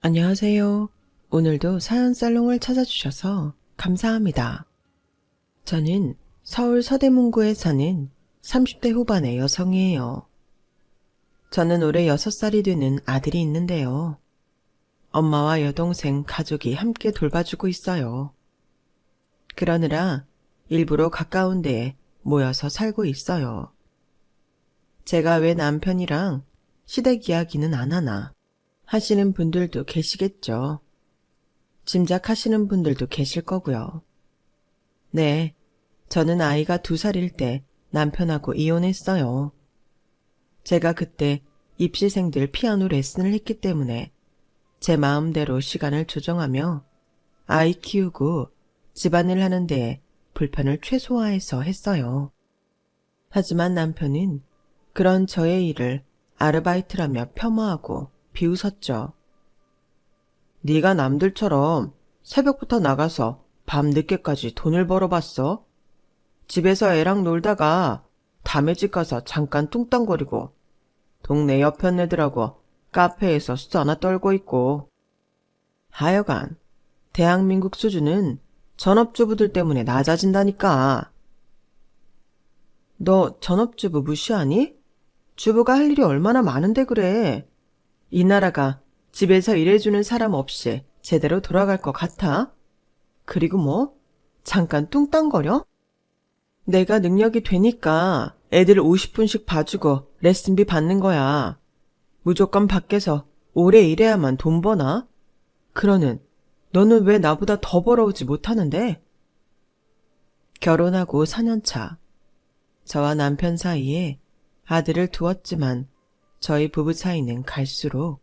안녕하세요. 오늘도 사연 살롱을 찾아주셔서 감사합니다. 저는 서울 서대문구에 사는 30대 후반의 여성이에요. 저는 올해 6살이 되는 아들이 있는데요. 엄마와 여동생 가족이 함께 돌봐주고 있어요. 그러느라 일부러 가까운 데에 모여서 살고 있어요. 제가 왜 남편이랑 시댁 이야기는 안 하나 하시는 분들도 계시겠죠. 짐작하시는 분들도 계실 거고요. 네, 저는 아이가 2살일 때 남편하고 이혼했어요. 제가 그때 입시생들 피아노 레슨을 했기 때문에 제 마음대로 시간을 조정하며 아이 키우고 집안일 하는 데에 불편을 최소화해서 했어요. 하지만 남편은 그런 저의 일을 아르바이트라며 폄하하고 비웃었죠. 네가 남들처럼 새벽부터 나가서 밤 늦게까지 돈을 벌어봤어? 집에서 애랑 놀다가 담에 집 가서 잠깐 뚱땅거리고 동네 여편 애들하고 카페에서 수다나 떨고 있고. 하여간 대한민국 수준은 전업주부들 때문에 낮아진다니까. 너 전업주부 무시하니? 주부가 할 일이 얼마나 많은데 그래. 이 나라가 집에서 일해주는 사람 없이 제대로 돌아갈 것 같아? 그리고 뭐? 잠깐 뚱땅거려? 내가 능력이 되니까 애들 50분씩 봐주고 레슨비 받는 거야. 무조건 밖에서 오래 일해야만 돈 버나? 그러는 너는 왜 나보다 더 벌어오지 못하는데? 결혼하고 4년 차. 저와 남편 사이에 아들을 두었지만 저희 부부 사이는 갈수록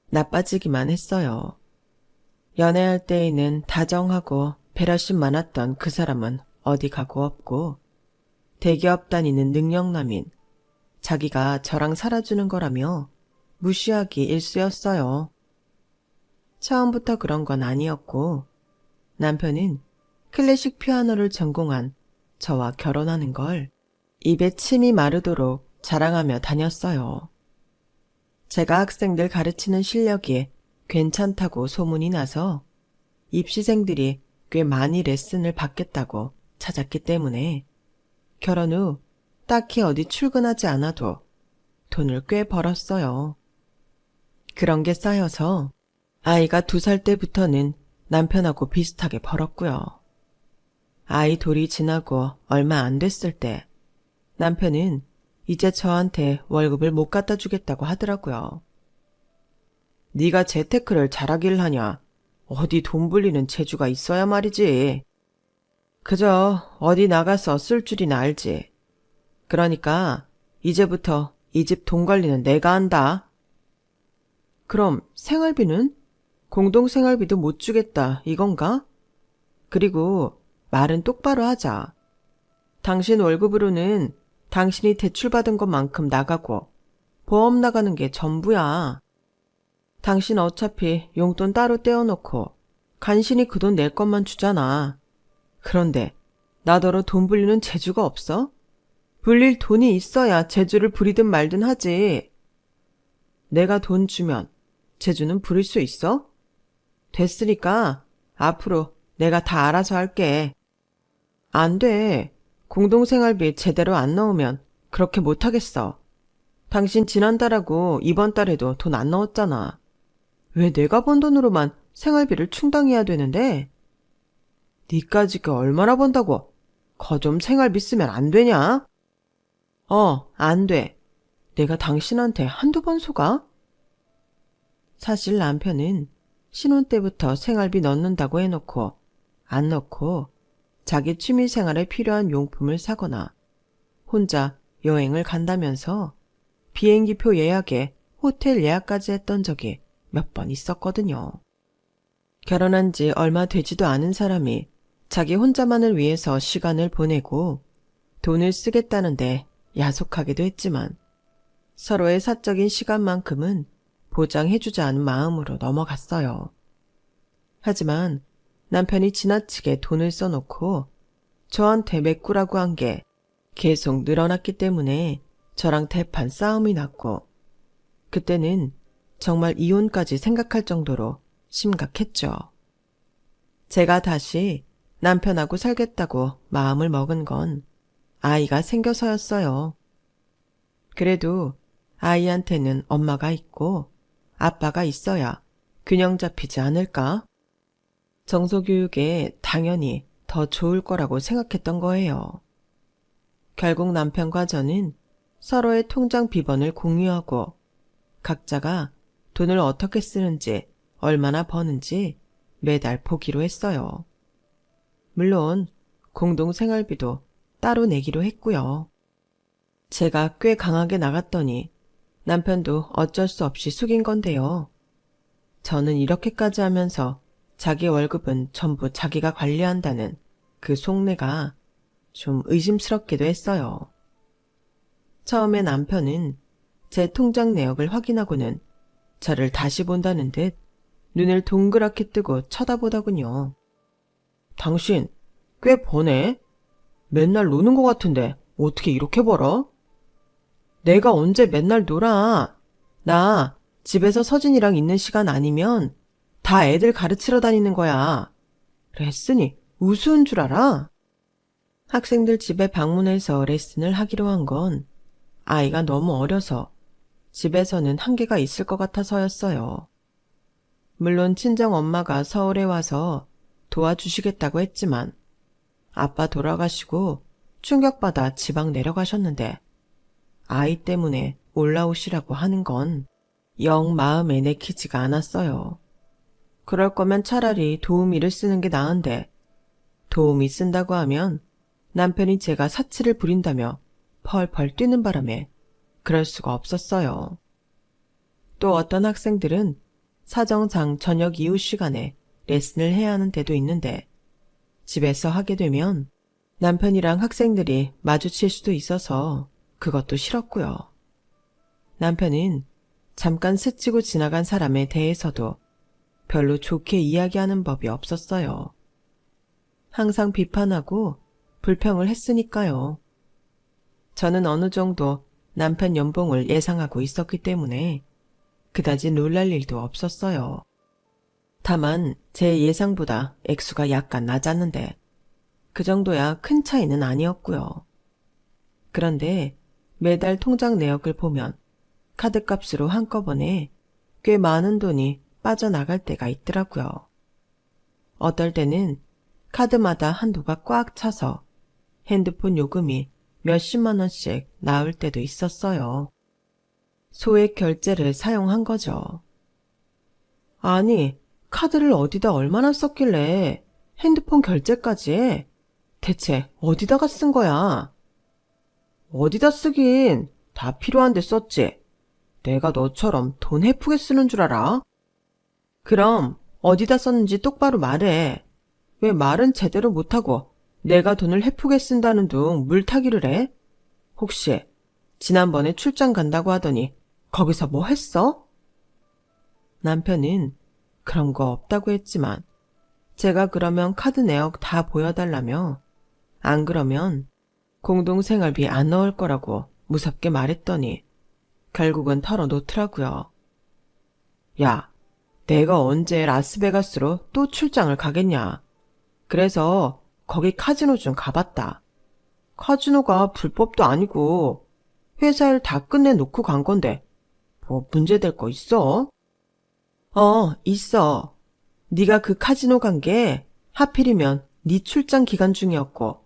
나빠지기만 했어요. 연애할 때에는 다정하고 배려심 많았던 그 사람은 어디 가고 없고 대기업 다니는 능력남인 자기가 저랑 살아주는 거라며 무시하기 일쑤였어요. 처음부터 그런 건 아니었고 남편은 클래식 피아노를 전공한 저와 결혼하는 걸 입에 침이 마르도록 자랑하며 다녔어요. 제가 학생들 가르치는 실력이 괜찮다고 소문이 나서 입시생들이 꽤 많이 레슨을 받겠다고 찾았기 때문에 결혼 후 딱히 어디 출근하지 않아도 돈을 꽤 벌었어요. 그런 게 쌓여서 아이가 2살 때부터는 남편하고 비슷하게 벌었고요. 아이 돌이 지나고 얼마 안 됐을 때 남편은 이제 저한테 월급을 못 갖다 주겠다고 하더라고요. 네가 재테크를 잘하길 하냐? 어디 돈 불리는 재주가 있어야 말이지. 그저 어디 나가서 쓸 줄이나 알지. 그러니까 이제부터 이 집 돈 관리는 내가 한다. 그럼 생활비는? 공동생활비도 못 주겠다 이건가? 그리고 말은 똑바로 하자. 당신 월급으로는 당신이 대출받은 것만큼 나가고 보험 나가는 게 전부야. 당신 어차피 용돈 따로 떼어놓고 간신히 그 돈 낼 것만 주잖아. 그런데 나더러 돈 불리는 재주가 없어? 불릴 돈이 있어야 재주를 부리든 말든 하지. 내가 돈 주면 재주는 부릴 수 있어? 됐으니까 앞으로 내가 다 알아서 할게. 안 돼. 공동생활비 제대로 안 넣으면 그렇게 못하겠어. 당신 지난달하고 이번 달에도 돈 안 넣었잖아. 왜 내가 번 돈으로만 생활비를 충당해야 되는데? 니까지가 얼마나 번다고? 거 좀 생활비 쓰면 안 되냐? 안 돼. 내가 당신한테 한두 번 속아? 사실 남편은 신혼 때부터 생활비 넣는다고 해놓고 안 넣고 자기 취미생활에 필요한 용품을 사거나 혼자 여행을 간다면서 비행기표 예약에 호텔 예약까지 했던 적이 몇 번 있었거든요. 결혼한 지 얼마 되지도 않은 사람이 자기 혼자만을 위해서 시간을 보내고 돈을 쓰겠다는데 야속하기도 했지만 서로의 사적인 시간만큼은 보장해주자 하는 마음으로 넘어갔어요. 하지만 남편이 지나치게 돈을 써놓고 저한테 메꾸라고 한 게 계속 늘어났기 때문에 저랑 대판 싸움이 났고 그때는 정말 이혼까지 생각할 정도로 심각했죠. 제가 다시 남편하고 살겠다고 마음을 먹은 건 아이가 생겨서였어요. 그래도 아이한테는 엄마가 있고 아빠가 있어야 균형 잡히지 않을까? 정서교육에 당연히 더 좋을 거라고 생각했던 거예요. 결국 남편과 저는 서로의 통장 비번을 공유하고 각자가 돈을 어떻게 쓰는지 얼마나 버는지 매달 보기로 했어요. 물론 공동 생활비도 따로 내기로 했고요. 제가 꽤 강하게 나갔더니 남편도 어쩔 수 없이 숙인 건데요. 저는 이렇게까지 하면서 자기 월급은 전부 자기가 관리한다는 그 속내가 좀 의심스럽기도 했어요. 처음에 남편은 제 통장 내역을 확인하고는 저를 다시 본다는 듯 눈을 동그랗게 뜨고 쳐다보더군요. 당신 꽤 버네? 맨날 노는 것 같은데 어떻게 이렇게 벌어? 내가 언제 맨날 놀아? 나 집에서 서진이랑 있는 시간 아니면 다 애들 가르치러 다니는 거야. 레슨이 우스운 줄 알아? 학생들 집에 방문해서 레슨을 하기로 한 건 아이가 너무 어려서 집에서는 한계가 있을 것 같아서였어요. 물론 친정 엄마가 서울에 와서 도와주시겠다고 했지만 아빠 돌아가시고 충격받아 지방 내려가셨는데 아이 때문에 올라오시라고 하는 건 영 마음에 내키지가 않았어요. 그럴 거면 차라리 도우미를 쓰는 게 나은데 도우미 쓴다고 하면 남편이 제가 사치를 부린다며 펄펄 뛰는 바람에 그럴 수가 없었어요. 또 어떤 학생들은 사정상 저녁 이후 시간에 레슨을 해야 하는 데도 있는데 집에서 하게 되면 남편이랑 학생들이 마주칠 수도 있어서 그것도 싫었고요. 남편은 잠깐 스치고 지나간 사람에 대해서도 별로 좋게 이야기하는 법이 없었어요. 항상 비판하고 불평을 했으니까요. 저는 어느 정도 남편 연봉을 예상하고 있었기 때문에 그다지 놀랄 일도 없었어요. 다만 제 예상보다 액수가 약간 낮았는데 그 정도야 큰 차이는 아니었고요. 그런데 매달 통장 내역을 보면 카드값으로 한꺼번에 꽤 많은 돈이 빠져나갈 때가 있더라고요. 어떨 때는 카드마다 한도가 꽉 차서 핸드폰 요금이 몇십만 원씩 나올 때도 있었어요. 소액 결제를 사용한 거죠. 아니, 카드를 어디다 얼마나 썼길래 핸드폰 결제까지 해? 대체 어디다가 쓴 거야? 어디다 쓰긴 다 필요한데 썼지. 내가 너처럼 돈 헤프게 쓰는 줄 알아? 그럼 어디다 썼는지 똑바로 말해. 왜 말은 제대로 못하고 내가 돈을 헤프게 쓴다는 둥 물타기를 해? 혹시 지난번에 출장 간다고 하더니 거기서 뭐 했어? 남편은 그런 거 없다고 했지만 제가 그러면 카드 내역 다 보여달라며 안 그러면 공동생활비 안 넣을 거라고 무섭게 말했더니 결국은 털어놓더라고요. 야, 내가 언제 라스베가스로 또 출장을 가겠냐. 그래서 거기 카지노 좀 가봤다. 카지노가 불법도 아니고 회사 일 다 끝내놓고 간 건데 뭐 문제될 거 있어? 있어. 네가 그 카지노 간 게 하필이면 네 출장 기간 중이었고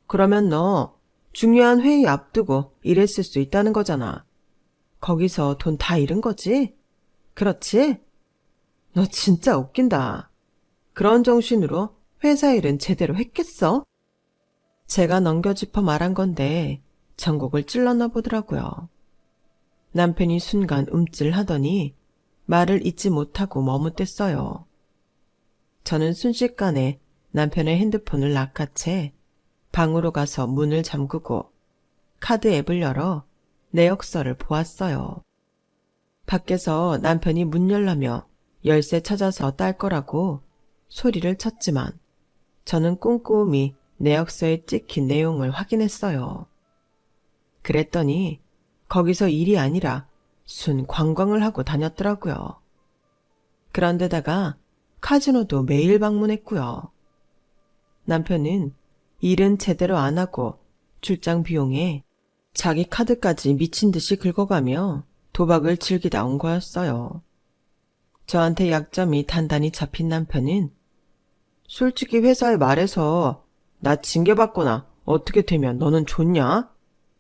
그러면 너 중요한 회의 앞두고 일했을 수 있다는 거잖아. 거기서 돈 다 잃은 거지? 그렇지? 너 진짜 웃긴다. 그런 정신으로 회사 일은 제대로 했겠어? 제가 넘겨짚어 말한 건데 전곡을 찔렀나 보더라고요. 남편이 순간 움찔하더니 말을 잇지 못하고 머뭇댔어요. 저는 순식간에 남편의 핸드폰을 낚아채 방으로 가서 문을 잠그고 카드 앱을 열어 내역서를 보았어요. 밖에서 남편이 문 열라며 열쇠 찾아서 딸 거라고 소리를 쳤지만 저는 꼼꼼히 내역서에 찍힌 내용을 확인했어요. 그랬더니 거기서 일이 아니라 순 관광을 하고 다녔더라고요. 그런데다가 카지노도 매일 방문했고요. 남편은 일은 제대로 안 하고 출장 비용에 자기 카드까지 미친 듯이 긁어가며 도박을 즐기다 온 거였어요. 저한테 약점이 단단히 잡힌 남편은 솔직히 회사에 말해서 나 징계받거나 어떻게 되면 너는 좋냐?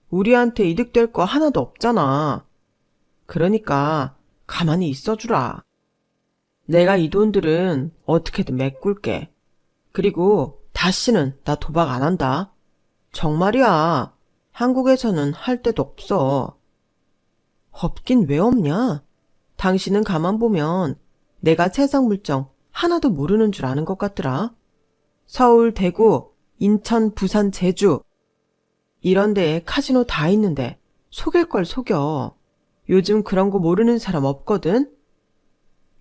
우리한테 이득될 거 하나도 없잖아. 그러니까 가만히 있어주라. 내가 이 돈들은 어떻게든 메꿀게. 그리고 다시는 나 도박 안 한다. 정말이야. 한국에서는 할 데도 없어. 없긴 왜 없냐? 당신은 가만 보면 내가 세상 물정 하나도 모르는 줄 아는 것 같더라. 서울, 대구, 인천, 부산, 제주 이런 데에 카지노 다 있는데 속일 걸 속여. 요즘 그런 거 모르는 사람 없거든?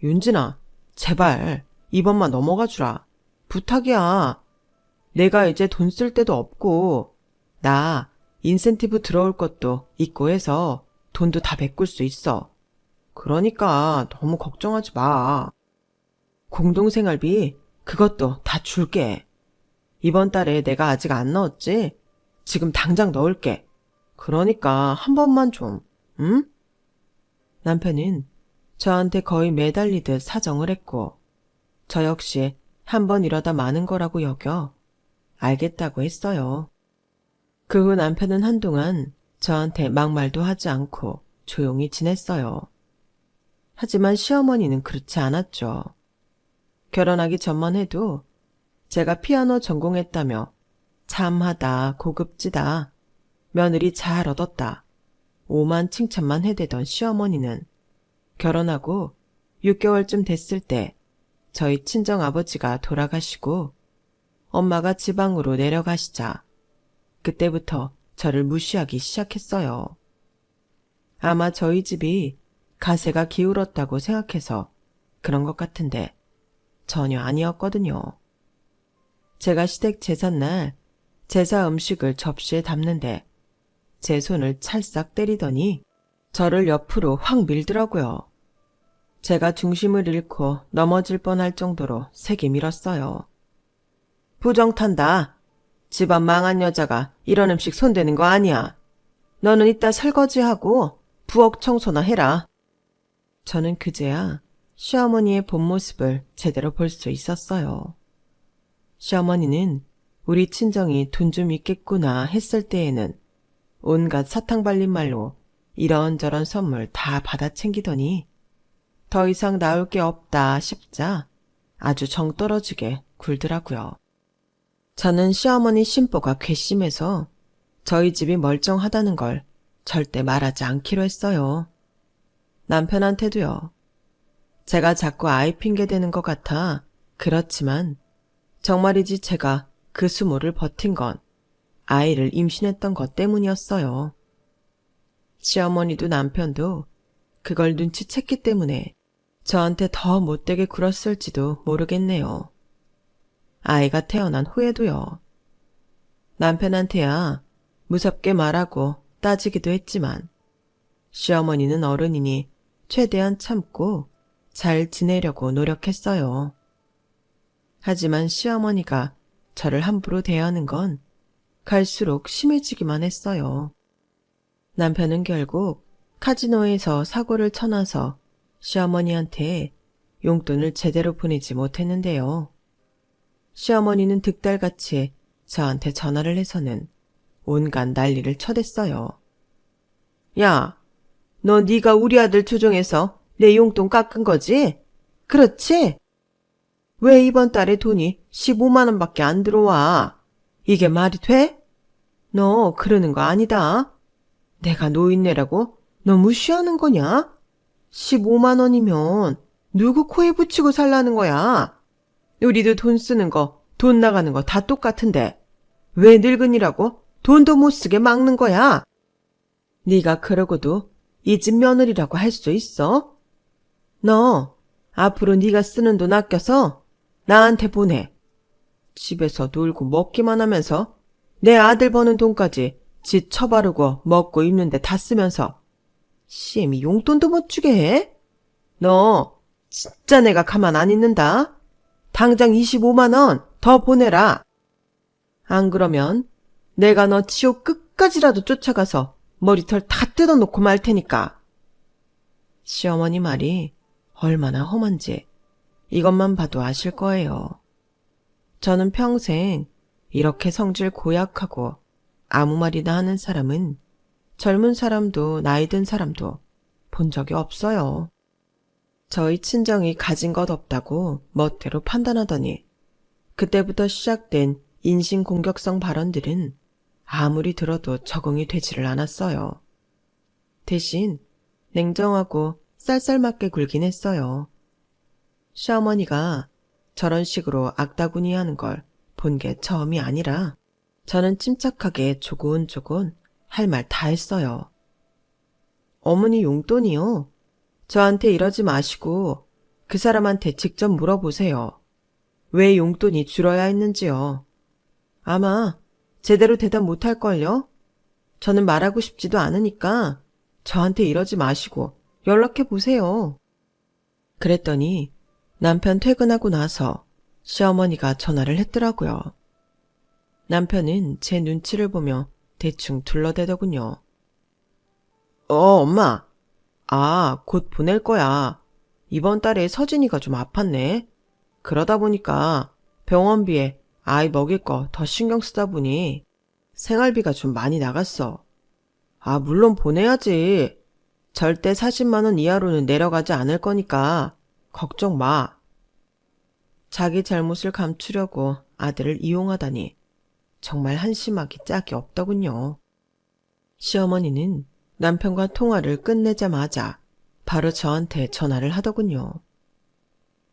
윤진아, 제발 이번만 넘어가 주라. 부탁이야. 내가 이제 돈 쓸 데도 없고 나 인센티브 들어올 것도 있고 해서 돈도 다 메꿀 수 있어. 그러니까 너무 걱정하지 마. 공동생활비 그것도 다 줄게. 이번 달에 내가 아직 안 넣었지? 지금 당장 넣을게. 그러니까 한 번만 좀, 응? 남편은 저한테 거의 매달리듯 사정을 했고 저 역시 한 번 이러다 마는 거라고 여겨 알겠다고 했어요. 그 후 남편은 한동안 저한테 막말도 하지 않고 조용히 지냈어요. 하지만 시어머니는 그렇지 않았죠. 결혼하기 전만 해도 제가 피아노 전공했다며 참하다, 고급지다, 며느리 잘 얻었다, 오만 칭찬만 해대던 시어머니는 결혼하고 6개월쯤 됐을 때 저희 친정아버지가 돌아가시고 엄마가 지방으로 내려가시자 그때부터 저를 무시하기 시작했어요. 아마 저희 집이 가세가 기울었다고 생각해서 그런 것 같은데 전혀 아니었거든요. 제가 시댁 제삿날 제사 음식을 접시에 담는데 제 손을 찰싹 때리더니 저를 옆으로 확 밀더라고요. 제가 중심을 잃고 넘어질 뻔할 정도로 세게 밀었어요. 부정탄다. 집안 망한 여자가 이런 음식 손대는 거 아니야. 너는 이따 설거지하고 부엌 청소나 해라. 저는 그제야 시어머니의 본 모습을 제대로 볼 수 있었어요. 시어머니는 우리 친정이 돈 좀 있겠구나 했을 때에는 온갖 사탕 발린 말로 이런저런 선물 다 받아 챙기더니 더 이상 나올 게 없다 싶자 아주 정 떨어지게 굴더라고요. 저는 시어머니 심보가 괘씸해서 저희 집이 멀쩡하다는 걸 절대 말하지 않기로 했어요. 남편한테도요. 제가 자꾸 아이 핑계 대는 것 같아 그렇지만 정말이지 제가 그 수모를 버틴 건 아이를 임신했던 것 때문이었어요. 시어머니도 남편도 그걸 눈치챘기 때문에 저한테 더 못되게 굴었을지도 모르겠네요. 아이가 태어난 후에도요. 남편한테야 무섭게 말하고 따지기도 했지만 시어머니는 어른이니 최대한 참고 잘 지내려고 노력했어요. 하지만 시어머니가 저를 함부로 대하는 건 갈수록 심해지기만 했어요. 남편은 결국 카지노에서 사고를 쳐놔서 시어머니한테 용돈을 제대로 보내지 못했는데요. 시어머니는 득달같이 저한테 전화를 해서는 온갖 난리를 쳐댔어요. 야, 너 네가 우리 아들 조종해서 내 용돈 깎은 거지? 그렇지? 왜 이번 달에 돈이 15만 원밖에 안 들어와? 이게 말이 돼? 너 그러는 거 아니다. 내가 노인네라고 너 무시하는 거냐? 15만 원이면 누구 코에 붙이고 살라는 거야? 우리도 돈 쓰는 거, 돈 나가는 거 다 똑같은데 왜 늙은이라고 돈도 못 쓰게 막는 거야? 네가 그러고도 이 집 며느리라고 할 수 있어? 너 앞으로 네가 쓰는 돈 아껴서 나한테 보내. 집에서 놀고 먹기만 하면서 내 아들 버는 돈까지 지 처바르고 먹고 입는데 다 쓰면서 CM이 용돈도 못 주게 해? 너 진짜 내가 가만 안 있는다. 당장 25만 원 더 보내라. 안 그러면 내가 너 지옥 끝까지라도 쫓아가서 머리털 다 뜯어놓고 말 테니까. 시어머니 말이 얼마나 험한지 이것만 봐도 아실 거예요. 저는 평생 이렇게 성질 고약하고 아무 말이나 하는 사람은 젊은 사람도 나이 든 사람도 본 적이 없어요. 저희 친정이 가진 것 없다고 멋대로 판단하더니 그때부터 시작된 인신공격성 발언들은 아무리 들어도 적응이 되지를 않았어요. 대신 냉정하고 쌀쌀맞게 굴긴 했어요. 시어머니가 저런 식으로 악다구니 하는 걸 본 게 처음이 아니라 저는 침착하게 조곤조곤 할 말 다 했어요. 어머니 용돈이요? 저한테 이러지 마시고 그 사람한테 직접 물어보세요. 왜 용돈이 줄어야 했는지요. 아마 제대로 대답 못할걸요? 저는 말하고 싶지도 않으니까 저한테 이러지 마시고 연락해보세요. 그랬더니 남편 퇴근하고 나서 시어머니가 전화를 했더라고요. 남편은 제 눈치를 보며 대충 둘러대더군요. 엄마. 곧 보낼 거야. 이번 달에 서진이가 좀 아팠네. 그러다 보니까 병원비에 아이 먹일 거 더 신경 쓰다 보니 생활비가 좀 많이 나갔어. 물론 보내야지. 절대 40만 원 이하로는 내려가지 않을 거니까 걱정 마. 자기 잘못을 감추려고 아들을 이용하다니 정말 한심하기 짝이 없더군요. 시어머니는 남편과 통화를 끝내자마자 바로 저한테 전화를 하더군요.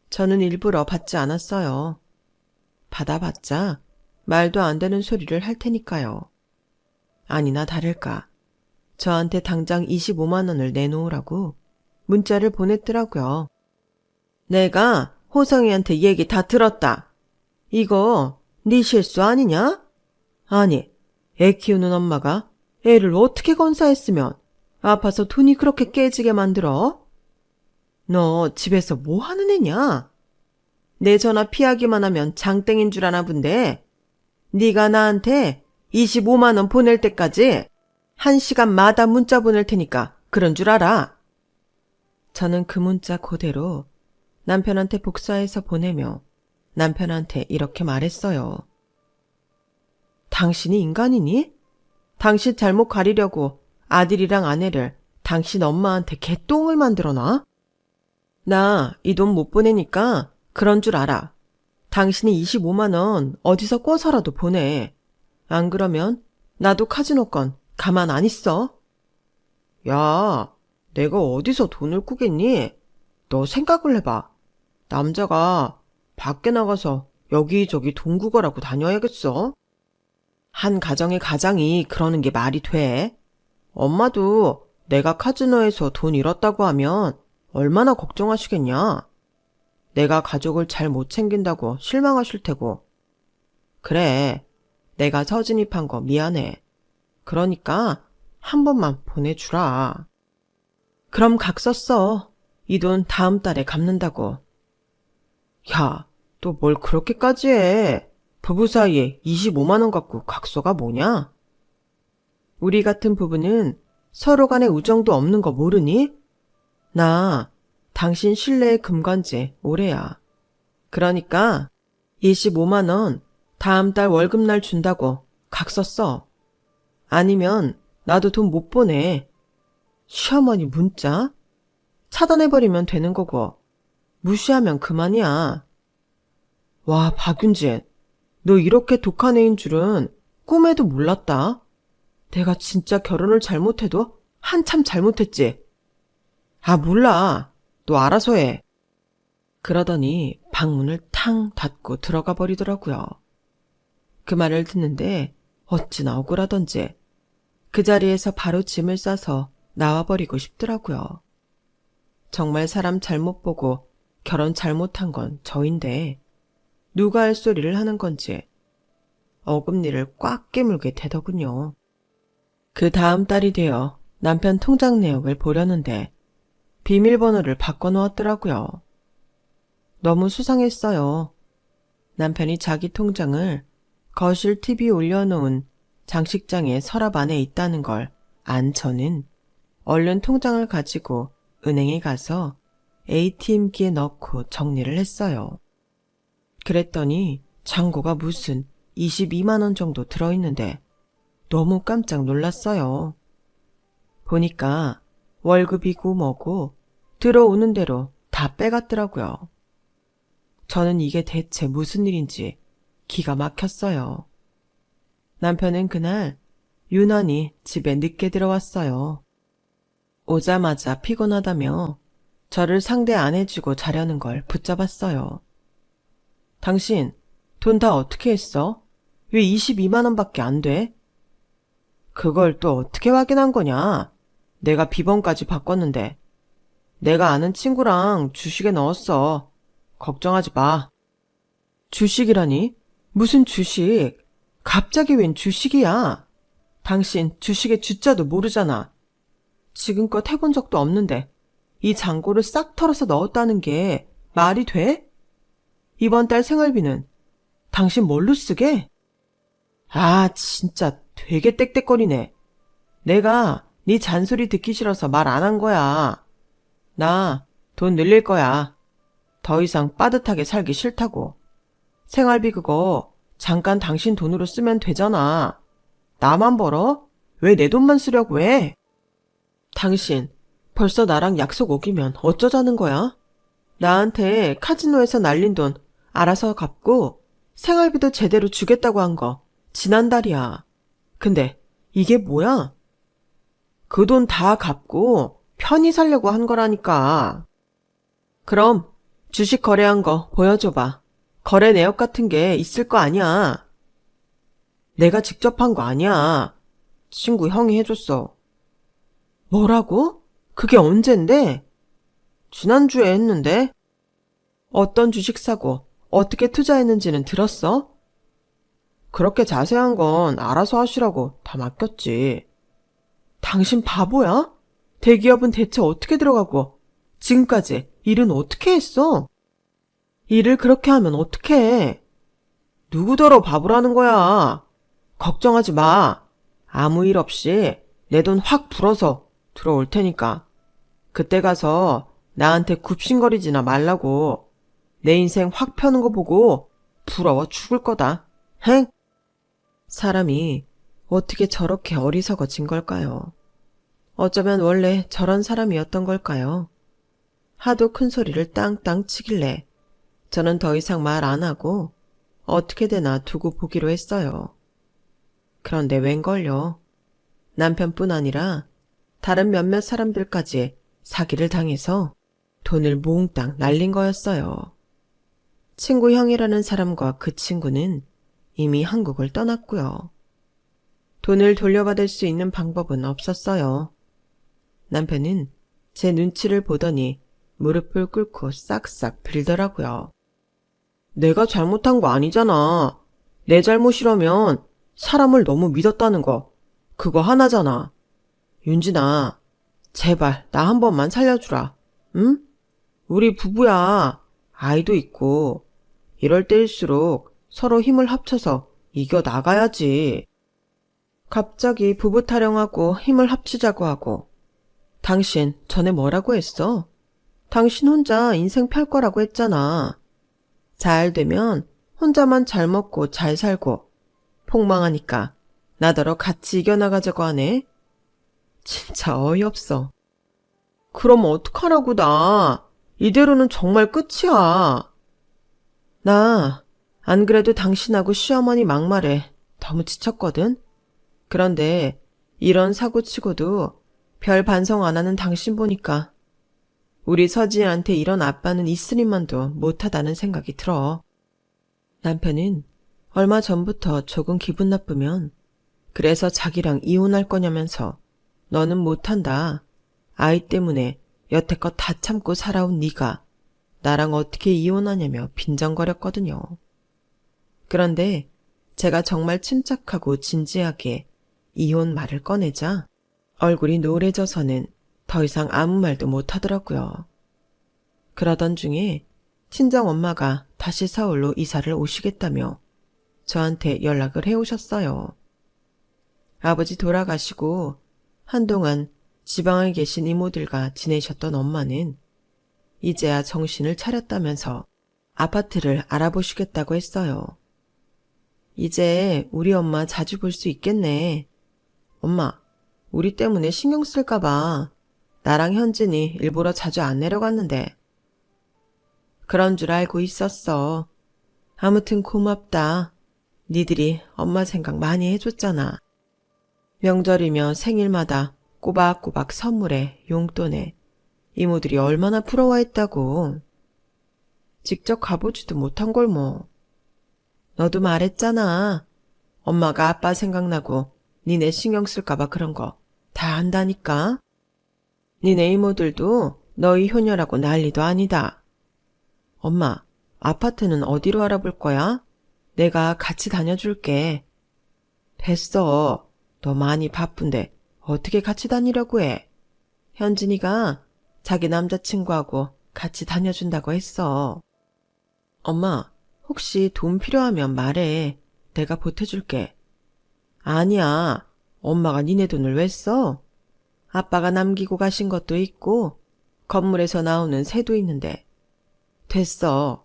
저는 일부러 받지 않았어요. 받아봤자 말도 안 되는 소리를 할 테니까요. 아니나 다를까 저한테 당장 25만 원을 내놓으라고 문자를 보냈더라고요. 내가 호성이한테 얘기 다 들었다. 이거 네 실수 아니냐? 아니, 애 키우는 엄마가 애를 어떻게 건사했으면 아파서 돈이 그렇게 깨지게 만들어? 너 집에서 뭐 하는 애냐? 내 전화 피하기만 하면 장땡인 줄 아나 본데 네가 나한테 25만 원 보낼 때까지 1시간마다 문자 보낼 테니까 그런 줄 알아. 저는 그 문자 그대로 남편한테 복사해서 보내며 남편한테 이렇게 말했어요. 당신이 인간이니? 당신 잘못 가리려고 아들이랑 아내를 당신 엄마한테 개똥을 만들어놔? 나 이 돈 못 보내니까 그런 줄 알아. 당신이 25만 원 어디서 꿔서라도 보내. 안 그러면 나도 카지노 건 가만 안 있어. 야, 내가 어디서 돈을 꾸겠니? 너 생각을 해봐. 남자가 밖에 나가서 여기저기 돈 구걸하고 다녀야겠어? 한 가정의 가장이 그러는 게 말이 돼? 엄마도 내가 카지노에서 돈 잃었다고 하면 얼마나 걱정하시겠냐? 내가 가족을 잘 못 챙긴다고 실망하실 테고. 그래, 내가 서진입한 거 미안해. 그러니까 한 번만 보내주라. 그럼 각 썼어. 이 돈 다음 달에 갚는다고. 야, 또 뭘 그렇게까지 해. 부부 사이에 25만 원 갖고 각서가 뭐냐? 우리 같은 부부는 서로 간에 우정도 없는 거 모르니? 나 당신 신뢰의 금관지 올해야. 그러니까 25만 원 다음 달 월급날 준다고 각서 써. 아니면 나도 돈 못 보내. 시어머니 문자? 차단해버리면 되는 거고 무시하면 그만이야. 와, 박윤진, 너 이렇게 독한 애인 줄은 꿈에도 몰랐다. 내가 진짜 결혼을 잘못해도 한참 잘못했지. 몰라. 너 알아서 해. 그러더니 방문을 탕 닫고 들어가 버리더라고요. 그 말을 듣는데 어찌나 억울하던지 그 자리에서 바로 짐을 싸서 나와버리고 싶더라고요. 정말 사람 잘못 보고 결혼 잘못한 건 저인데 누가 할 소리를 하는 건지 어금니를 꽉 깨물게 되더군요. 그 다음 달이 되어 남편 통장 내역을 보려는데 비밀번호를 바꿔놓았더라고요. 너무 수상했어요. 남편이 자기 통장을 거실 TV에 올려놓은 장식장의 서랍 안에 있다는 걸 안 저는 얼른 통장을 가지고 은행에 가서 ATM기에 넣고 정리를 했어요. 그랬더니 잔고가 무슨 22만 원 정도 들어있는데 너무 깜짝 놀랐어요. 보니까 월급이고 뭐고 들어오는 대로 다 빼갔더라고요. 저는 이게 대체 무슨 일인지 기가 막혔어요. 남편은 그날 유난히 집에 늦게 들어왔어요. 오자마자 피곤하다며 저를 상대 안 해주고 자려는 걸 붙잡았어요. 당신 돈 다 어떻게 했어? 왜 22만 원밖에 안 돼? 그걸 또 어떻게 확인한 거냐? 내가 비번까지 바꿨는데. 내가 아는 친구랑 주식에 넣었어. 걱정하지 마. 주식이라니? 무슨 주식? 갑자기 웬 주식이야? 당신 주식의 주자도 모르잖아. 지금껏 해본 적도 없는데 이 잔고를 싹 털어서 넣었다는 게 말이 돼? 이번 달 생활비는 당신 뭘로 쓰게? 아, 진짜 되게 땡땡거리네. 내가 네 잔소리 듣기 싫어서 말 안 한 거야. 나 돈 늘릴 거야. 더 이상 빠듯하게 살기 싫다고. 생활비 그거 잠깐 당신 돈으로 쓰면 되잖아. 나만 벌어? 왜 내 돈만 쓰려고 해? 당신 벌써 나랑 약속 어기면 어쩌자는 거야? 나한테 카지노에서 날린 돈 알아서 갚고 생활비도 제대로 주겠다고 한 거 지난달이야. 근데 이게 뭐야? 그 돈 다 갚고 편히 살려고 한 거라니까. 그럼 주식 거래한 거 보여줘봐. 거래 내역 같은 게 있을 거 아니야. 내가 직접 한 거 아니야. 친구 형이 해줬어. 뭐라고? 그게 언젠데? 지난주에 했는데? 어떤 주식 사고 어떻게 투자했는지는 들었어? 그렇게 자세한 건 알아서 하시라고 다 맡겼지. 당신 바보야? 대기업은 대체 어떻게 들어가고 지금까지 일은 어떻게 했어? 일을 그렇게 하면 어떡해? 누구더러 바보라는 거야. 걱정하지 마. 아무 일 없이 내 돈 확 불어서 들어올 테니까. 그때 가서 나한테 굽신거리지나 말라고. 내 인생 확 펴는 거 보고 부러워 죽을 거다. 행? 사람이 어떻게 저렇게 어리석어진 걸까요? 어쩌면 원래 저런 사람이었던 걸까요? 하도 큰 소리를 땅땅 치길래 저는 더 이상 말 안 하고 어떻게 되나 두고 보기로 했어요. 그런데 웬걸요. 남편뿐 아니라 다른 몇몇 사람들까지 사기를 당해서 돈을 몽땅 날린 거였어요. 친구 형이라는 사람과 그 친구는 이미 한국을 떠났고요. 돈을 돌려받을 수 있는 방법은 없었어요. 남편은 제 눈치를 보더니 무릎을 꿇고 싹싹 빌더라고요. 내가 잘못한 거 아니잖아. 내 잘못이라면 사람을 너무 믿었다는 거 그거 하나잖아. 윤진아, 제발 나 한 번만 살려주라. 응? 우리 부부야. 아이도 있고 이럴 때일수록 서로 힘을 합쳐서 이겨 나가야지. 갑자기 부부 타령하고 힘을 합치자고 하고. 당신 전에 뭐라고 했어? 당신 혼자 인생 펼 거라고 했잖아. 잘 되면 혼자만 잘 먹고 잘 살고 폭망하니까 나더러 같이 이겨나가자고 하네. 진짜 어이없어. 그럼 어떡하라고 나. 이대로는 정말 끝이야. 나 안 그래도 당신하고 시어머니 막말에 너무 지쳤거든. 그런데 이런 사고치고도 별 반성 안 하는 당신 보니까 우리 서지한테 이런 아빠는 있으리만도 못하다는 생각이 들어. 남편은 얼마 전부터 조금 기분 나쁘면 그래서 자기랑 이혼할 거냐면서 너는 못한다. 아이 때문에 여태껏 다 참고 살아온 네가 나랑 어떻게 이혼하냐며 빈정거렸거든요. 그런데 제가 정말 침착하고 진지하게 이혼 말을 꺼내자 얼굴이 노래져서는 더 이상 아무 말도 못하더라고요. 그러던 중에 친정엄마가 다시 서울로 이사를 오시겠다며 저한테 연락을 해오셨어요. 아버지 돌아가시고 한동안 지방에 계신 이모들과 지내셨던 엄마는 이제야 정신을 차렸다면서 아파트를 알아보시겠다고 했어요. 이제 우리 엄마 자주 볼 수 있겠네. 엄마, 우리 때문에 신경 쓸까봐 나랑 현진이 일부러 자주 안 내려갔는데. 그런 줄 알고 있었어. 아무튼 고맙다. 니들이 엄마 생각 많이 해줬잖아. 명절이며 생일마다 꼬박꼬박 선물에 용돈에 이모들이 얼마나 부러워했다고. 직접 가보지도 못한 걸 뭐. 너도 말했잖아. 엄마가 아빠 생각나고 니네 신경 쓸까봐 그런 거 다 안다니까. 니네 이모들도 너희 효녀라고 난리도 아니다. 엄마, 아파트는 어디로 알아볼 거야? 내가 같이 다녀줄게. 됐어. 너 많이 바쁜데 어떻게 같이 다니려고 해? 현진이가 자기 남자친구하고 같이 다녀준다고 했어. 엄마, 혹시 돈 필요하면 말해. 내가 보태줄게. 아니야. 엄마가 니네 돈을 왜 써? 아빠가 남기고 가신 것도 있고 건물에서 나오는 새도 있는데. 됐어.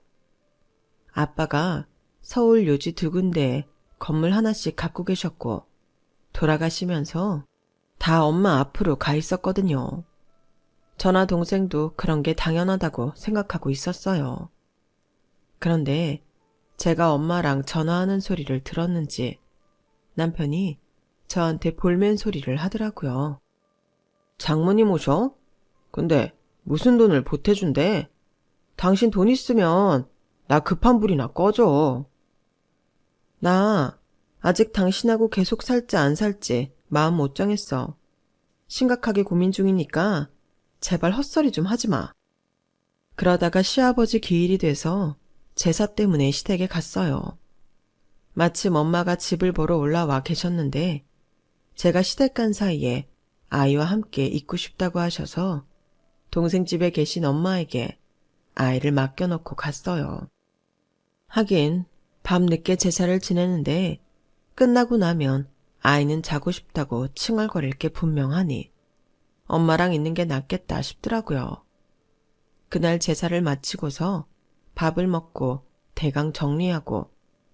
아빠가 서울 요지 2군데에 건물 하나씩 갖고 계셨고 돌아가시면서 다 엄마 앞으로 가 있었거든요. 저나 동생도 그런 게 당연하다고 생각하고 있었어요. 그런데 제가 엄마랑 전화하는 소리를 들었는지 남편이 저한테 볼멘 소리를 하더라고요. 장모님 오셔? 근데 무슨 돈을 보태준대? 당신 돈 있으면 나 급한 불이나 꺼줘. 나 아직 당신하고 계속 살지 안 살지 마음 못 정했어. 심각하게 고민 중이니까 제발 헛소리 좀 하지 마. 그러다가 시아버지 기일이 돼서 제사 때문에 시댁에 갔어요. 마침 엄마가 집을 보러 올라와 계셨는데 제가 시댁 간 사이에 아이와 함께 있고 싶다고 하셔서 동생 집에 계신 엄마에게 아이를 맡겨놓고 갔어요. 하긴 밤늦게 제사를 지내는데 끝나고 나면 아이는 자고 싶다고 칭얼거릴 게 분명하니 엄마랑 있는 게 낫겠다 싶더라고요. 그날 제사를 마치고서 밥을 먹고 대강 정리하고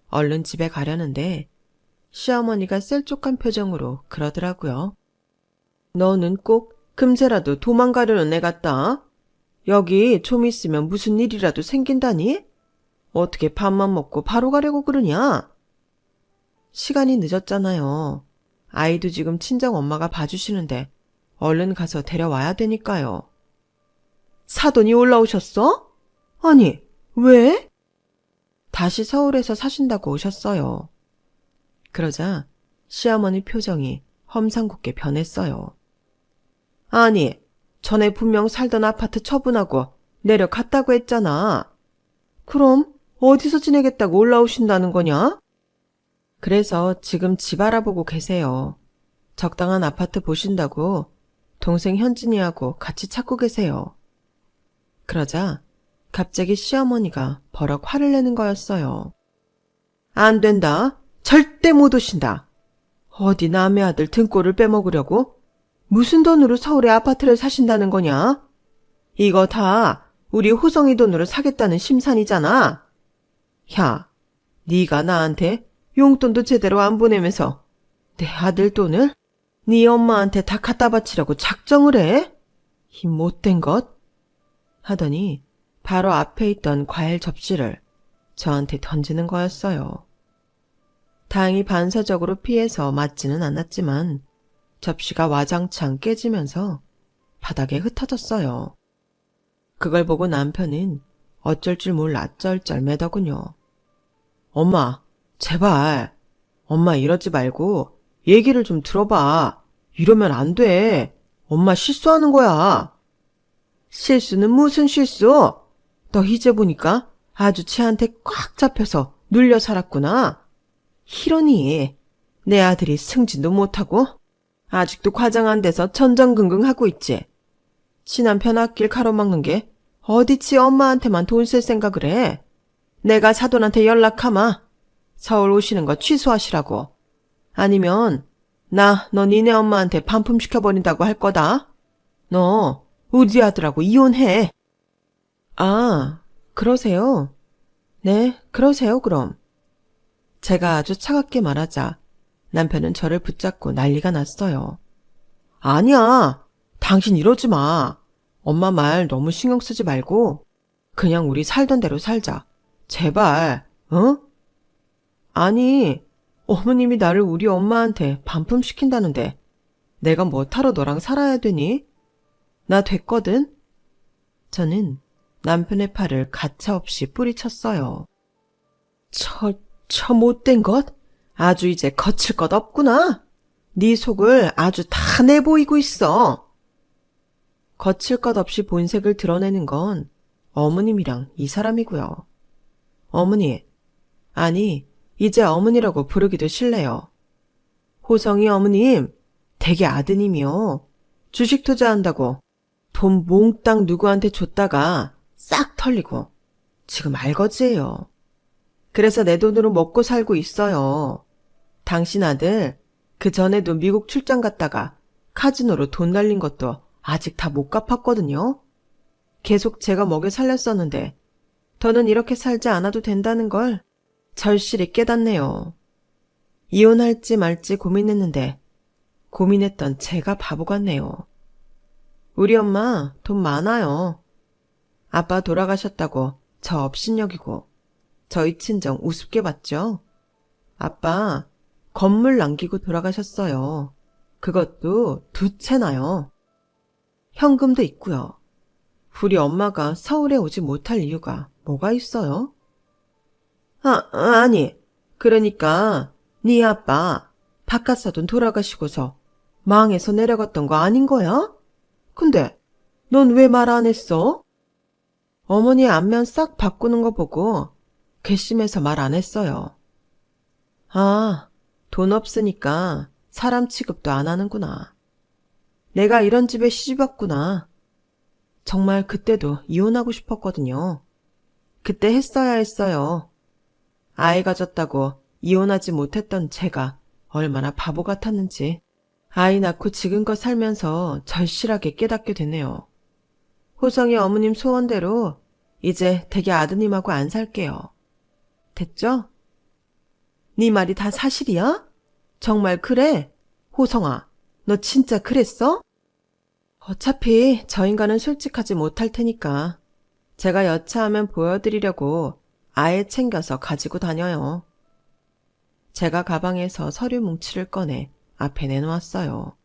얼른 집에 가려는데 시어머니가 셀쭉한 표정으로 그러더라고요. 너는 꼭 금세라도 도망가려는 애 같다. 여기 좀 있으면 무슨 일이라도 생긴다니? 어떻게 밥만 먹고 바로 가려고 그러냐? 시간이 늦었잖아요. 아이도 지금 친정엄마가 봐주시는데 얼른 가서 데려와야 되니까요. 사돈이 올라오셨어? 아니, 왜? 다시 서울에서 사신다고 오셨어요. 그러자 시어머니 표정이 험상궂게 변했어요. 아니, 전에 분명 살던 아파트 처분하고 내려갔다고 했잖아. 그럼 어디서 지내겠다고 올라오신다는 거냐? 그래서 지금 집 알아보고 계세요. 적당한 아파트 보신다고 동생 현진이하고 같이 찾고 계세요. 그러자 갑자기 시어머니가 버럭 화를 내는 거였어요. 안 된다. 절대 못 오신다. 어디 남의 아들 등골을 빼먹으려고? 무슨 돈으로 서울에 아파트를 사신다는 거냐? 이거 다 우리 호성이 돈으로 사겠다는 심산이잖아. 야, 네가 나한테 용돈도 제대로 안 보내면서 내 아들 돈을 네 엄마한테 다 갖다 바치려고 작정을 해? 이 못된 것? 하더니 바로 앞에 있던 과일 접시를 저한테 던지는 거였어요. 다행히 반사적으로 피해서 맞지는 않았지만 접시가 와장창 깨지면서 바닥에 흩어졌어요. 그걸 보고 남편은 어쩔 줄 몰라 쩔쩔매더군요. 엄마, 제발. 엄마 이러지 말고 얘기를 좀 들어봐. 이러면 안 돼. 엄마 실수하는 거야. 실수는 무슨 실수? 너 이제 보니까 아주 쟤한테 꽉 잡혀서 눌려 살았구나. 이러니 내 아들이 승진도 못하고 아직도 과장 안 돼서 전전긍긍하고 있지. 친남편 앞길 가로막는 게 어디치 엄마한테만 돈 쓸 생각을 해. 내가 사돈한테 연락하마. 서울 오시는 거 취소하시라고. 아니면 너 니네 엄마한테 반품시켜버린다고 할 거다. 너 우리 아들하고 이혼해. 아, 그러세요? 네, 그러세요 그럼. 제가 아주 차갑게 말하자 남편은 저를 붙잡고 난리가 났어요. 아니야, 당신 이러지 마. 엄마 말 너무 신경 쓰지 말고 그냥 우리 살던 대로 살자. 제발, 어? 아니, 어머님이 나를 우리 엄마한테 반품시킨다는데 내가 뭐하러 너랑 살아야 되니? 나 됐거든? 저는 남편의 팔을 가차없이 뿌리쳤어요. 저 못된 것? 아주 이제 거칠 것 없구나. 네 속을 아주 다 내보이고 있어. 거칠 것 없이 본색을 드러내는 건 어머님이랑 이 사람이고요. 어머니, 아니 이제 어머니라고 부르기도 싫네요. 호성이 어머님, 댁의 아드님이요. 주식 투자한다고 돈 몽땅 누구한테 줬다가 싹 털리고 지금 알거지예요. 그래서 내 돈으로 먹고 살고 있어요. 당신 아들 그 전에도 미국 출장 갔다가 카지노로 돈 날린 것도 아직 다 못 갚았거든요. 계속 제가 먹여 살렸었는데 더는 이렇게 살지 않아도 된다는 걸 절실히 깨닫네요. 이혼할지 말지 고민했는데 고민했던 제가 바보 같네요. 우리 엄마 돈 많아요. 아빠 돌아가셨다고 저 업신여기고 저희 친정 우습게 봤죠. 아빠 건물 남기고 돌아가셨어요. 그것도 2채나요. 현금도 있고요. 우리 엄마가 서울에 오지 못할 이유가 뭐가 있어요? 아니, 그러니까 네 아빠 바깥사돈 돌아가시고서 망해서 내려갔던 거 아닌 거야? 근데 넌 왜 말 안 했어? 어머니 안면 싹 바꾸는 거 보고 괘씸해서 말 안 했어요. 아, 돈 없으니까 사람 취급도 안 하는구나. 내가 이런 집에 시집 왔구나. 정말 그때도 이혼하고 싶었거든요. 그때 했어야 했어요. 아이 가졌다고 이혼하지 못했던 제가 얼마나 바보 같았는지 아이 낳고 지금껏 살면서 절실하게 깨닫게 되네요. 호성이 어머님 소원대로 이제 댁의 아드님하고 안 살게요. 됐죠? 네 말이 다 사실이야? 정말 그래? 호성아, 너 진짜 그랬어? 어차피 저 인간은 솔직하지 못할 테니까 제가 여차하면 보여드리려고 아예 챙겨서 가지고 다녀요. 제가 가방에서 서류 뭉치를 꺼내 앞에 내놓았어요.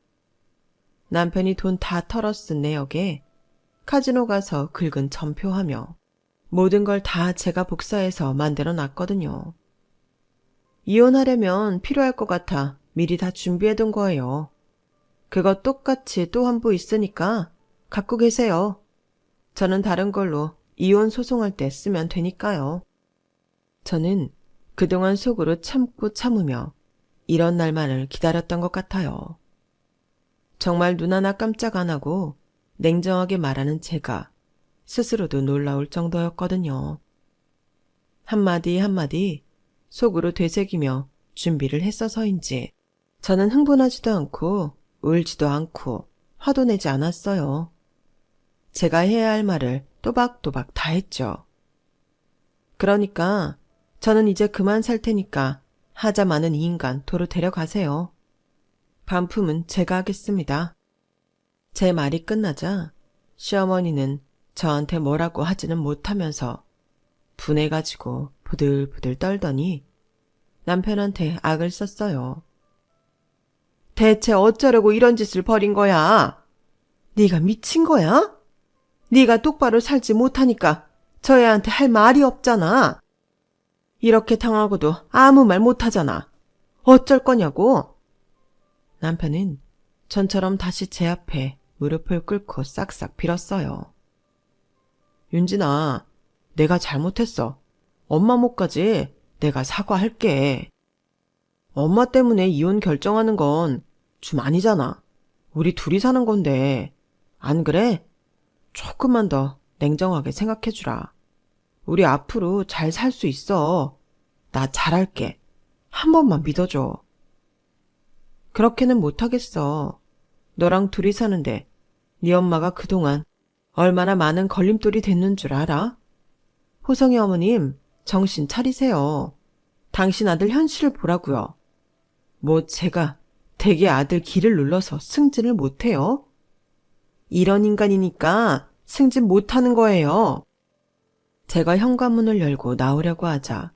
남편이 돈 다 털어 쓴 내역에 카지노 가서 긁은 전표하며 모든 걸 다 제가 복사해서 만들어 놨거든요. 이혼하려면 필요할 것 같아 미리 다 준비해둔 거예요. 그거 똑같이 또 한 부 있으니까 갖고 계세요. 저는 다른 걸로 이혼 소송할 때 쓰면 되니까요. 저는 그동안 속으로 참고 참으며 이런 날만을 기다렸던 것 같아요. 정말 눈 하나 깜짝 안 하고 냉정하게 말하는 제가 스스로도 놀라울 정도였거든요. 한마디 한마디 속으로 되새기며 준비를 했어서인지 저는 흥분하지도 않고 울지도 않고 화도 내지 않았어요. 제가 해야 할 말을 또박또박 다 했죠. 그러니까 저는 이제 그만 살 테니까 하자 많은 이 인간 도로 데려가세요. 반품은 제가 하겠습니다. 제 말이 끝나자 시어머니는 저한테 뭐라고 하지는 못하면서 분해가지고 부들부들 떨더니 남편한테 악을 썼어요. 대체 어쩌려고 이런 짓을 벌인 거야? 네가 미친 거야? 네가 똑바로 살지 못하니까 저 애한테 할 말이 없잖아. 이렇게 당하고도 아무 말 못하잖아. 어쩔 거냐고. 남편은 전처럼 다시 제 앞에 무릎을 꿇고 싹싹 빌었어요. 윤진아, 내가 잘못했어. 엄마 몫까지 내가 사과할게. 엄마 때문에 이혼 결정하는 건 좀 아니잖아. 우리 둘이 사는 건데. 안 그래? 조금만 더 냉정하게 생각해주라. 우리 앞으로 잘 살 수 있어. 나 잘할게. 한 번만 믿어줘. 그렇게는 못하겠어. 너랑 둘이 사는데 네 엄마가 그동안 얼마나 많은 걸림돌이 됐는 줄 알아? 호성이 어머님, 정신 차리세요. 당신 아들 현실을 보라고요. 뭐 제가 대개 아들 길을 눌러서 승진을 못해요? 이런 인간이니까 승진 못하는 거예요. 제가 현관문을 열고 나오려고 하자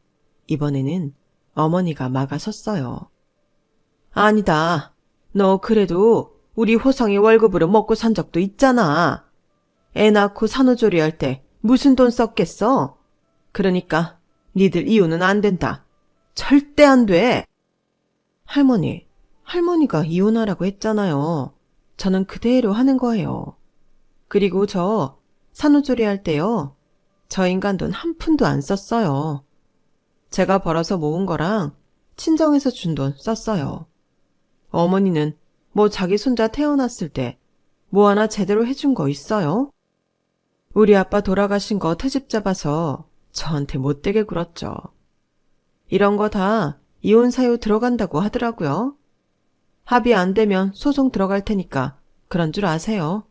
이번에는 어머니가 막아섰어요. 아니다. 너 그래도 우리 호성이 월급으로 먹고 산 적도 있잖아. 애 낳고 산후조리할 때 무슨 돈 썼겠어? 그러니까 니들 이혼은 안 된다. 절대 안 돼. 할머니가 이혼하라고 했잖아요. 저는 그대로 하는 거예요. 그리고 저 산후조리 할 때요. 저 인간 돈 한 푼도 안 썼어요. 제가 벌어서 모은 거랑 친정에서 준 돈 썼어요. 어머니는 뭐 자기 손자 태어났을 때 뭐 하나 제대로 해준 거 있어요? 우리 아빠 돌아가신 거 트집 잡아서 저한테 못되게 굴었죠. 이런 거 다 이혼 사유 들어간다고 하더라고요. 합의 안 되면 소송 들어갈 테니까 그런 줄 아세요.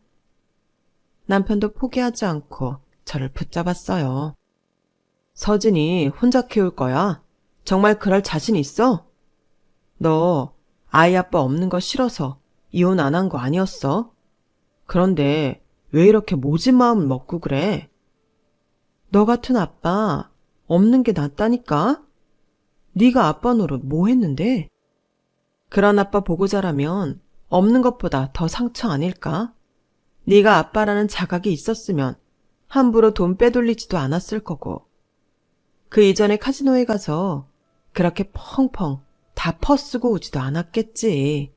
남편도 포기하지 않고 저를 붙잡았어요. 서진이 혼자 키울 거야? 정말 그럴 자신 있어? 너 아이 아빠 없는 거 싫어서 이혼 안 한 거 아니었어? 그런데 왜 이렇게 모진 마음을 먹고 그래? 너 같은 아빠 없는 게 낫다니까? 네가 아빠 노릇 뭐 했는데? 그런 아빠 보고 자라면 없는 것보다 더 상처 아닐까? 네가 아빠라는 자각이 있었으면 함부로 돈 빼돌리지도 않았을 거고. 그 이전에 카지노에 가서 그렇게 펑펑 다 퍼쓰고 오지도 않았겠지.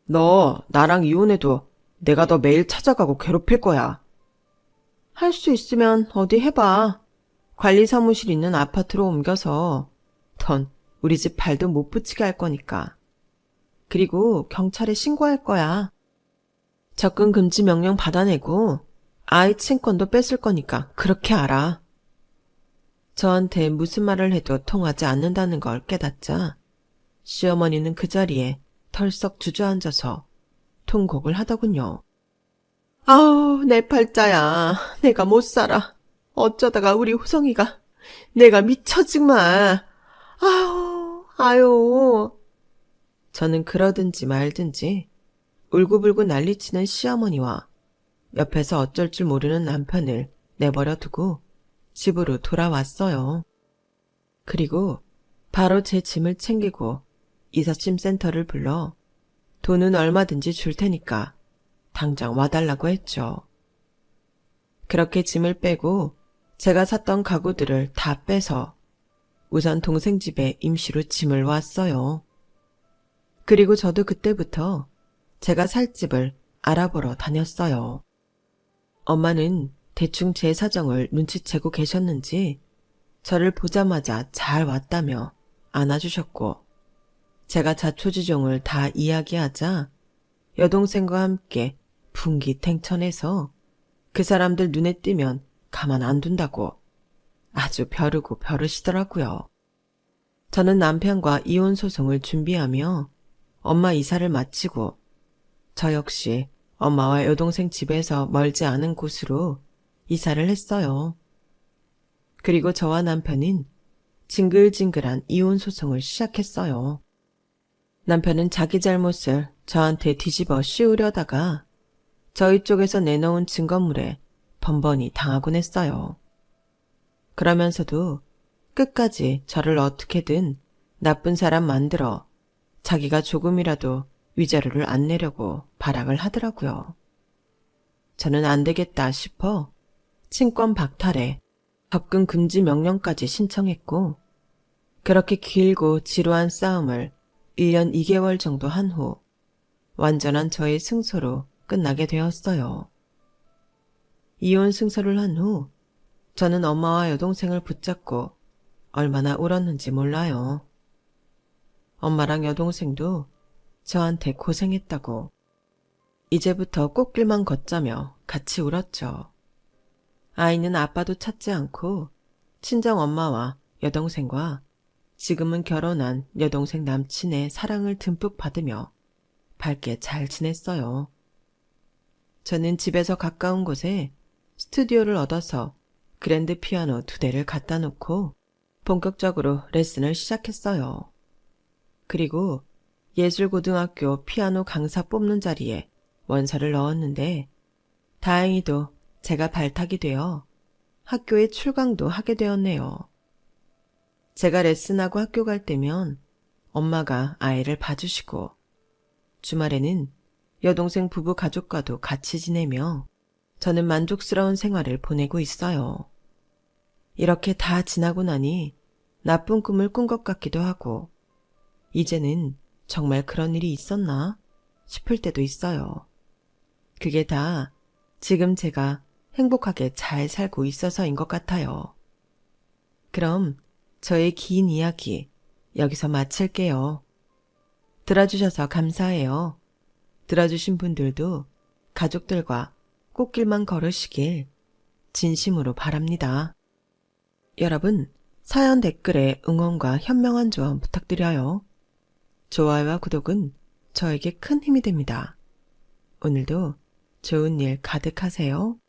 너 나랑 이혼해도 내가 너 매일 찾아가고 괴롭힐 거야. 할 수 있으면 어디 해봐. 관리사무실 있는 아파트로 옮겨서 넌 우리 집 발도 못 붙이게 할 거니까. 그리고 경찰에 신고할 거야. 접근 금지 명령 받아내고 아이 친권도 뺏을 거니까 그렇게 알아. 저한테 무슨 말을 해도 통하지 않는다는 걸 깨닫자 시어머니는 그 자리에 털썩 주저앉아서 통곡을 하더군요. 아우, 내 팔자야. 내가 못 살아. 어쩌다가 우리 호성이가 내가 미쳐 정말. 아유. 저는 그러든지 말든지 울고불고 난리치는 시어머니와 옆에서 어쩔 줄 모르는 남편을 내버려 두고 집으로 돌아왔어요. 그리고 바로 제 짐을 챙기고 이삿짐 센터를 불러 돈은 얼마든지 줄 테니까 당장 와달라고 했죠. 그렇게 짐을 빼고 제가 샀던 가구들을 다 빼서 우선 동생 집에 임시로 짐을 왔어요. 그리고 저도 그때부터 제가 살 집을 알아보러 다녔어요. 엄마는 대충 제 사정을 눈치채고 계셨는지 저를 보자마자 잘 왔다며 안아주셨고 제가 자초지종을 다 이야기하자 여동생과 함께 분기탱천해서 그 사람들 눈에 띄면 가만 안 둔다고 아주 벼르고 벼르시더라고요. 저는 남편과 이혼 소송을 준비하며 엄마 이사를 마치고 저 역시 엄마와 여동생 집에서 멀지 않은 곳으로 이사를 했어요. 그리고 저와 남편은 징글징글한 이혼 소송을 시작했어요. 남편은 자기 잘못을 저한테 뒤집어 씌우려다가 저희 쪽에서 내놓은 증거물에 번번이 당하곤 했어요. 그러면서도 끝까지 저를 어떻게든 나쁜 사람 만들어 자기가 조금이라도 위자료를 안 내려고 발악을 하더라고요. 저는 안 되겠다 싶어 친권 박탈에 접근 금지 명령까지 신청했고 그렇게 길고 지루한 싸움을 1년 2개월 정도 한 후 완전한 저의 승소로 끝나게 되었어요. 이혼 승소를 한 후 저는 엄마와 여동생을 붙잡고 얼마나 울었는지 몰라요. 엄마랑 여동생도 저한테 고생했다고 이제부터 꽃길만 걷자며 같이 울었죠. 아이는 아빠도 찾지 않고 친정 엄마와 여동생과 지금은 결혼한 여동생 남친의 사랑을 듬뿍 받으며 밝게 잘 지냈어요. 저는 집에서 가까운 곳에 스튜디오를 얻어서 그랜드 피아노 2대를 갖다 놓고 본격적으로 레슨을 시작했어요. 그리고 예술고등학교 피아노 강사 뽑는 자리에 원서를 넣었는데 다행히도 제가 발탁이 되어 학교에 출강도 하게 되었네요. 제가 레슨하고 학교 갈 때면 엄마가 아이를 봐주시고 주말에는 여동생 부부 가족과도 같이 지내며 저는 만족스러운 생활을 보내고 있어요. 이렇게 다 지나고 나니 나쁜 꿈을 꾼 것 같기도 하고 이제는 정말 그런 일이 있었나 싶을 때도 있어요. 그게 다 지금 제가 행복하게 잘 살고 있어서인 것 같아요. 그럼 저의 긴 이야기 여기서 마칠게요. 들어주셔서 감사해요. 들어주신 분들도 가족들과 꽃길만 걸으시길 진심으로 바랍니다. 여러분, 사연 댓글에 응원과 현명한 조언 부탁드려요. 좋아요와 구독은 저에게 큰 힘이 됩니다. 오늘도 좋은 일 가득하세요.